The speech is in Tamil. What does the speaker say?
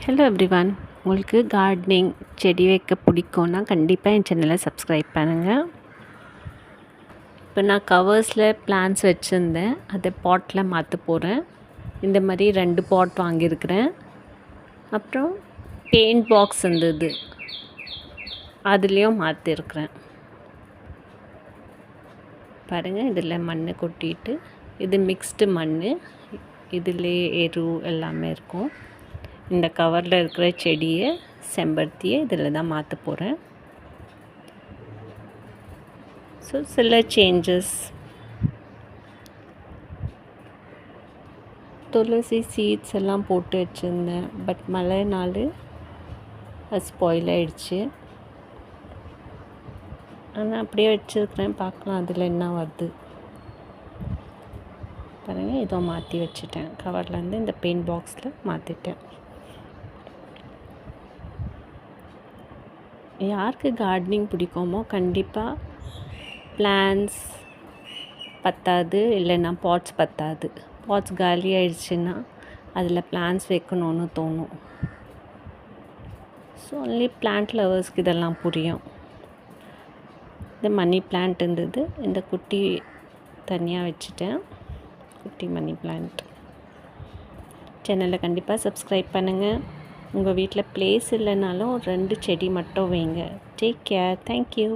ஹலோ எவ்ரிவன், உங்களுக்கு கார்டனிங் செடி வைக்க பிடிக்கும்னா கண்டிப்பாக என் சேனலை சப்ஸ்கிரைப் பண்ணுங்கள். இப்போ நான் கவர்ஸில் பிளான்ஸ் வச்சுருந்தேன், அதை பாட்டில் மாற்ற போகிறேன். இந்த மாதிரி 2 பாட் வாங்கியிருக்கிறேன். அப்புறம் பெயிண்ட் பாக்ஸ் இருந்தது, அதுலேயும் மாற்றிருக்கிறேன். பாருங்கள், இதில் மண் கொட்டிட்டு, இது மிக்ஸ்டு மண், இதிலே எரு எல்லாமே இருக்கும். இந்த கவரில் இருக்கிற செடியை செம்பருத்தியை இதில் தான் மாற்ற போகிறேன். ஸோ சில சேஞ்சஸ். துளசி சீட்ஸ் எல்லாம் போட்டு வச்சுருந்தேன், பட் மழைனால அது ஸ்பாயில் ஆகிடுச்சு. ஆனால் அப்படியே வச்சுருக்கிறேன், பார்க்கலாம் அதில் என்ன வருது. பாருங்கள், இதோ மாற்றி வச்சுட்டேன். கவர்லேருந்து இந்த பெயிண்ட் பாக்ஸில் மாற்றிட்டேன். யாருக்கு கார்டனிங் பிடிக்குமோ கண்டிப்பாக பிளான்ஸ் பத்தாது, இல்லைன்னா பாட்ஸ் பத்தாது. பாட்ஸ் காலி ஆயிடுச்சுன்னா அதில் பிளான்ஸ் வைக்கணும்னு தோணும். ஸோ ஒன்லி பிளான்ட் லவர்ஸ்க்கு இதெல்லாம் புரியும். இந்த மணி பிளான்ட் இருந்தது, இந்த குட்டி தனியாக வச்சுட்டேன். குட்டி மணி பிளான்ட். சேனலை கண்டிப்பாக சப்ஸ்கிரைப் பண்ணுங்கள். உங்கள் வீட்டில் பிளேஸ் இல்லைனாலும் 2 செடி மட்டும் வைங்க. Take care. தேங்க்யூ.